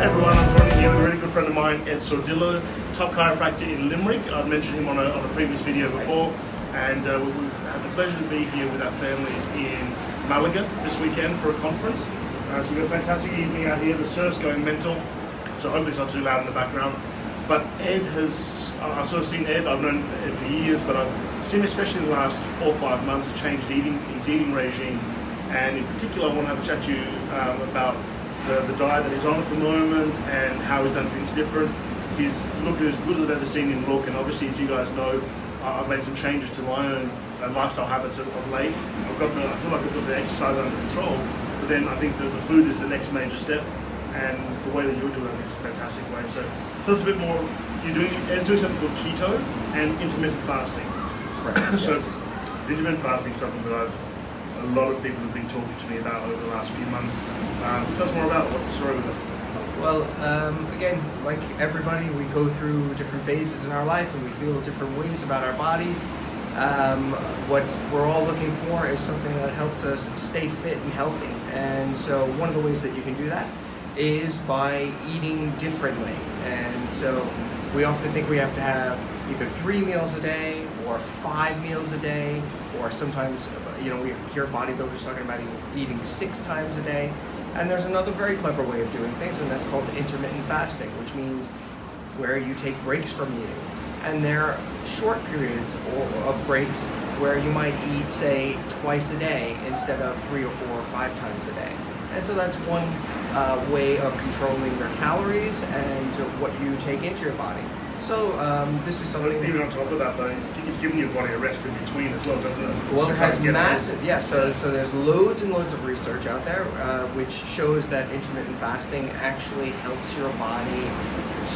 Everyone, I'm joining here with a really good friend of mine, Ed Sordillo, top chiropractor in Limerick. I've mentioned him on a previous video before, and we've had the pleasure to be here with our families in Malaga this weekend for a conference. So we've got a fantastic evening out here. The surf's going mental, so hopefully it's not too loud in the background. But Ed has, I've sort of seen Ed, I've known Ed for years, but I've seen him especially in the last 4 or 5 months, has changed his eating regime. And in particular, I want to have a chat to you about the diet that he's on at the moment and how he's done things different. He's looking as good as I've ever seen him look, and obviously, as you guys know, I've made some changes to my own lifestyle habits of late. I feel like I've got the exercise under control, but then I think that the food is the next major step, and the way that you're doing it, I think, is a fantastic way. So tell us a bit more. Ed's doing something called keto and intermittent fasting. Right. So intermittent fasting is something that a lot of people have been talking to me about over the last few months. Tell us more about it. What's the story with it? Well, again, like everybody, we go through different phases in our life and we feel different ways about our bodies. What we're all looking for is something that helps us stay fit and healthy. And so one of the ways that you can do that is by eating differently. And so we often think we have to have either 3 meals a day or 5 meals a day, or sometimes, we hear bodybuilders talking about eating 6 times a day. And there's another very clever way of doing things, and that's called intermittent fasting, which means where you take breaks from eating. And there are short periods of breaks where you might eat, say, twice a day instead of 3 or 4 or 5 times a day. And so that's one way of controlling your calories and what you take into your body. So this is something. Even on top of that, though, it's giving your body a rest in between as well, doesn't it? Well, it has massive, yeah. So there's loads and loads of research out there which shows that intermittent fasting actually helps your body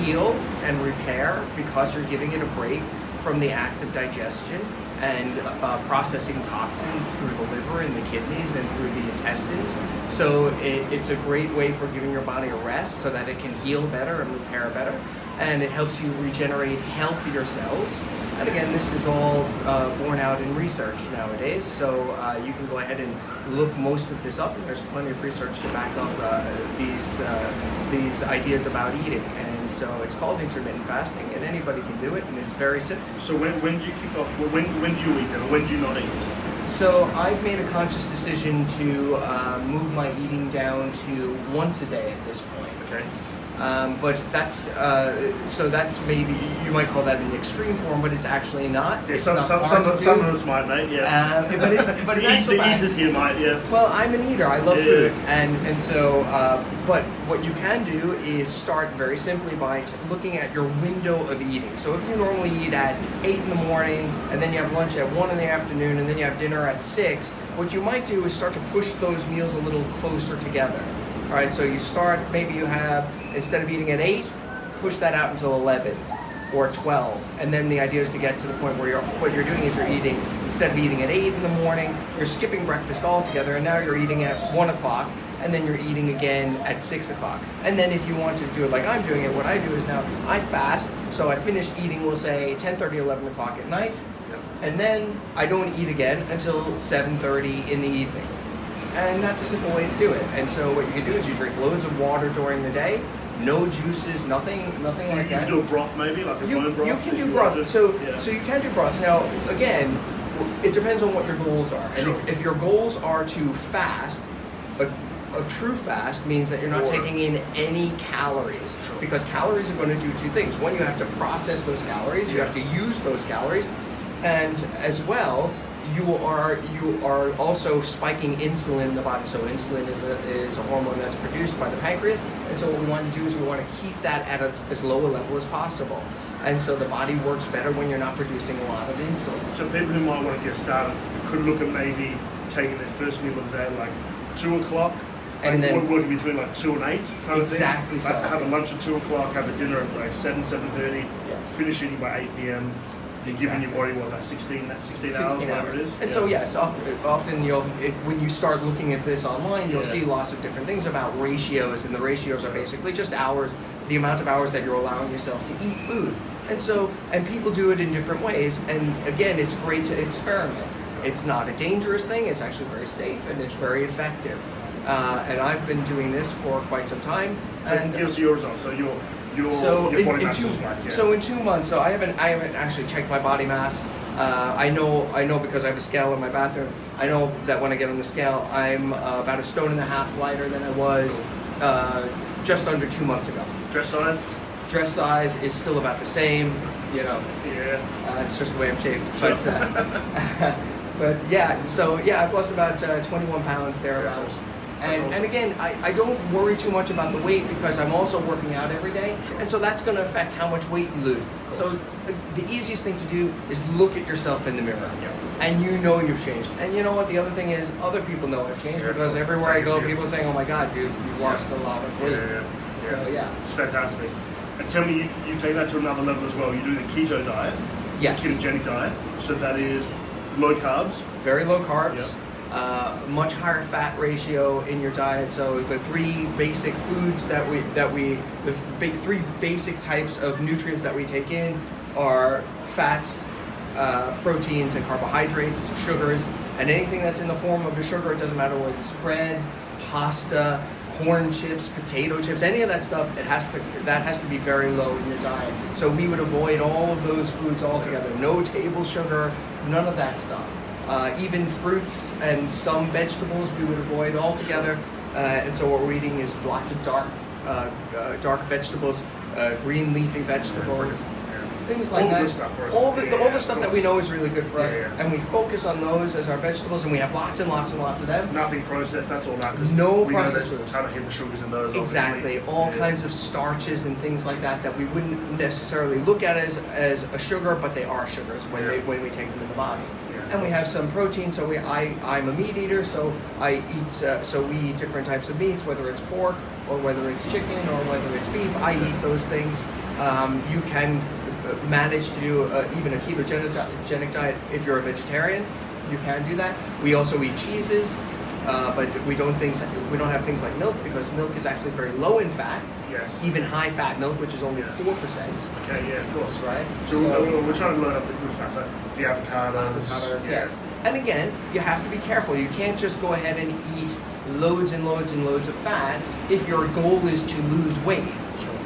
heal and repair because you're giving it a break from the act of digestion and processing toxins through the liver and the kidneys and through the intestines. So it's a great way for giving your body a rest so that it can heal better and repair better. And it helps you regenerate healthier cells. And again, this is all borne out in research nowadays, so you can go ahead and look most of this up, and there's plenty of research to back up these ideas about eating. And so it's called intermittent fasting, and anybody can do it, and it's very simple. So when do you kick off? When do you eat then, or when do you not eat? So I've made a conscious decision to move my eating down to once a day at this point. Okay. But that's maybe you might call that an extreme form, but it's actually not. Yeah, it's some of us might, mate. Yes. But the eaters here might. Yes. Well, I'm an eater. I love food, and so. But what you can do is start very simply by looking at your window of eating. So if you normally eat at 8 in the morning, and then you have lunch at 1 in the afternoon, and then you have dinner at 6, what you might do is start to push those meals a little closer together. All right, so you start, maybe you have, instead of eating at 8, push that out until 11 or 12. And then the idea is to get to the point where what you're doing is you're eating, instead of eating at 8 in the morning, you're skipping breakfast altogether, and now you're eating at 1 o'clock, and then you're eating again at 6 o'clock. And then if you want to do it like I'm doing it, what I do is now I fast, so I finish eating, we'll say 10:30, 11 o'clock at night, and then I don't eat again until 7:30 in the evening. And that's a simple way to do it. And so what you can do is you drink loads of water during the day, no juices, nothing like that. You can do a broth maybe, like a bone broth? You can do broth. So you can do broth. Now, again, it depends on what your goals are. And Sure. if your goals are to fast, a true fast means that you're not taking in any calories. Sure. Because calories are going to do 2 things. One, you have to process those calories. You have to use those calories. And as well, you are also spiking insulin in the body. So insulin is a hormone that's produced by the pancreas, and so what we want to do is we want to keep that at as low a level as possible. And so the body works better when you're not producing a lot of insulin. So people who might want to get started could look at maybe taking their first meal of the day like 2 o'clock, and then working between like 2 and 8 kind of thing. Exactly so. Have a lunch at 2 o'clock, have a dinner at like 7:30, finish eating by 8 p.m. You're giving your body, what, that 16 hours, whatever it is? And so, yes, often when you start looking at this online, you'll see lots of different things about ratios, and the ratios are basically just hours, the amount of hours that you're allowing yourself to eat food. And people do it in different ways, and again, it's great to experiment. It's not a dangerous thing, it's actually very safe, and it's very effective. and I've been doing this for quite some time. So And give us your results. So your so your body in mass two, is like, yeah. so in 2 months, so I haven't actually checked my body mass. I know because I have a scale in my bathroom. I know that when I get on the scale, I'm about 1.5 stone lighter than I was just under 2 months ago. Dress size? Dress size is still about the same, you know. Yeah. It's just the way I'm shaped. Sure. But yeah, so yeah, I've lost about 21 pounds thereabouts. That's awesome. And, That's and again, I don't worry too much about the weight because I'm also working out every day, Sure. and so that's going to affect how much weight you lose. So the easiest thing to do is look at yourself in the mirror, Yeah. and you know you've changed. And you know what? The other thing is, other people know I've changed Yeah, because of course, everywhere I same go, too. people are saying, "Oh my God, dude, you've lost a lot of weight." Yeah. So yeah, It's fantastic. And tell me, you take that to another level as well. You do the keto diet, yes, ketogenic diet. So that is low carbs. very low carbs. Much higher fat ratio in your diet. So the three basic foods three basic types of nutrients that we take in are fats, proteins, and carbohydrates, sugars, and anything that's in the form of a sugar. It doesn't matter whether it's bread, pasta, corn chips, potato chips, any of that stuff. That has to be very low in your diet. So we would avoid all of those foods altogether. No table sugar, none of that stuff. Even fruits and some vegetables we would avoid altogether. And so what we're eating is lots of dark vegetables, green leafy vegetables, things like All the that. good stuff for us. All the Yeah, stuff of that we course. know is really good for us, Yeah. and we focus on those as our vegetables, and we have lots and lots and lots of them. Nothing processed, that's all that. 'Cause No we know processed there's a foods. ton of hidden sugars in those. Exactly, obviously. all Yeah. kinds of starches and things like that that we wouldn't necessarily look at as a sugar, but they are sugars when Yeah. when we take them in the body. Yeah. And we have some protein. So I'm a meat eater, so we eat different types of meats, whether it's pork or whether it's chicken or whether it's beef. I eat those things. You can manage to do even a ketogenic diet if you're a vegetarian. You can do that. We also eat cheeses, but we don't have things like milk because milk is actually very low in fat. Yes. Even high fat milk, which is only 4%. Okay, yeah, of course. Right. So we're trying to load up the good fats, like the avocados. Yes. And again, you have to be careful. You can't just go ahead and eat loads and loads and loads of fats if your goal is to lose weight. Sure.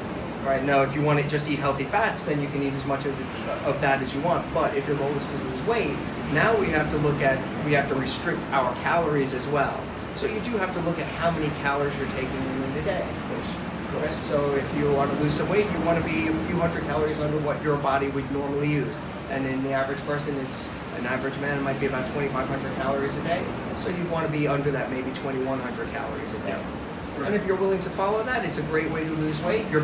Right now, if you want to just eat healthy fats, then you can eat as much of that as you want. But if your goal is to lose weight, now we have to restrict our calories as well. So you do have to look at how many calories you're taking in a day. Of course. Okay? So if you want to lose some weight, you want to be a few hundred calories under what your body would normally use. And in the average person, an average man, it might be about 2,500 calories a day. So you want to be under that, maybe 2,100 calories a day. Right. And if you're willing to follow that, it's a great way to lose weight. The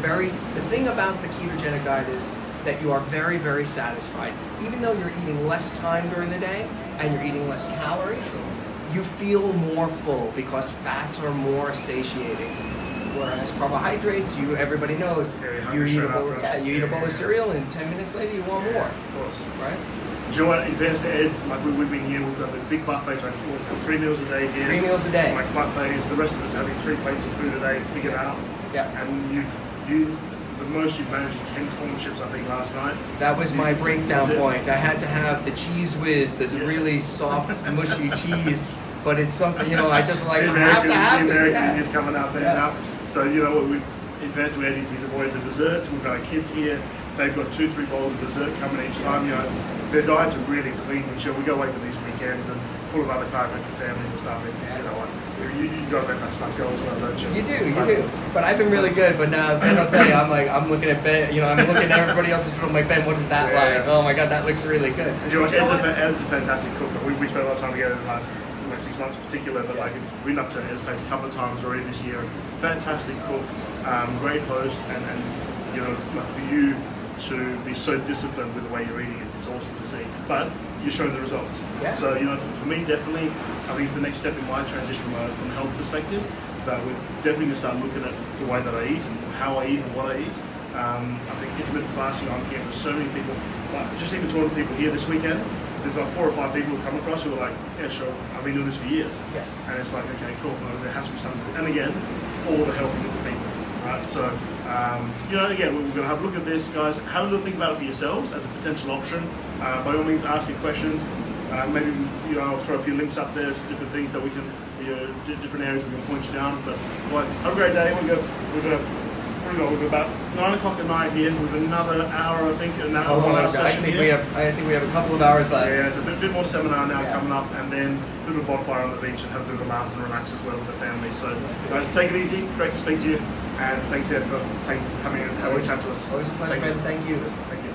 thing about the ketogenic diet is that you are very, very satisfied. Even though you're eating less time during the day and you're eating less calories, you feel more full because fats are more satiating. Whereas carbohydrates, everybody knows, Yeah, you eat a bowl Yeah. of cereal and 10 minutes later you want more, Of course. right? Do you know what? In fairness to Ed, like we've been here, we've got the big buffets, like 3 meals a day here. 3 meals a day. Like buffets, the rest of us having 3 plates of food a day, pick it out. Yeah. And the most you've managed is 10 corn chips, I think, last night. That was my breakdown That's it. point. I had to have the cheese whiz, this Yeah. really soft, mushy cheese, but it's something, I just like, The I have to have the it. American Yeah. is coming out there Yeah. now. So, you know what, in fairness to Ed, he's avoided the desserts. We've got our kids here. They've got 2-3 bowls of dessert coming each time. Their diets are really clean and chill. We go away for these weekends and full of other chiropractic families and stuff. And, you know what, you got to let that stuff go as well, don't you? You do. But I've been really good. But now, Ben, I'll tell you, I'm looking at Ben. I'm looking at everybody else's food. I'm like, Ben, what is that Yeah. like? Oh my God, that looks really good. And you know what, Ed's a fantastic cook. We spent a lot of time together in the last 6 months in particular, but like we've been up to Ed's place a couple of times already this year. Fantastic cook, great host, and like for you to be so disciplined with the way you're eating, it's awesome to see. But you're showing the results. Yeah. So for me, definitely, I think it's the next step in my transition from a health perspective. That we're definitely going to start looking at the way that I eat and how I eat and what I eat. I think intermittent fasting, I'm hearing from so many people. Like, just even talking to people here this weekend, there's like 4 or 5 people who come across who are like, yeah, sure, I've been doing this for years. Yes. And it's like, okay, cool, no, there has to be something. And again, all the healthy little people, right? So, again, we're going to have a look at this, guys. Have a little think about it for yourselves as a potential option. By all means, ask me questions. Maybe I'll throw a few links up there, different things that we can, different areas we can point you down. But otherwise, have a great day. We've about 9 o'clock at night here with another hour, I think, and that one hour session here. I think we have a couple of hours left. Yeah, it's a bit more seminar now coming up, and then a little bonfire on the beach and have a bit of a laugh and relax as well with the family. So guys, take it easy. Great to speak to you, and thanks Ed for coming and having a chat to us. Always a pleasure, man. Thank you. Thank you.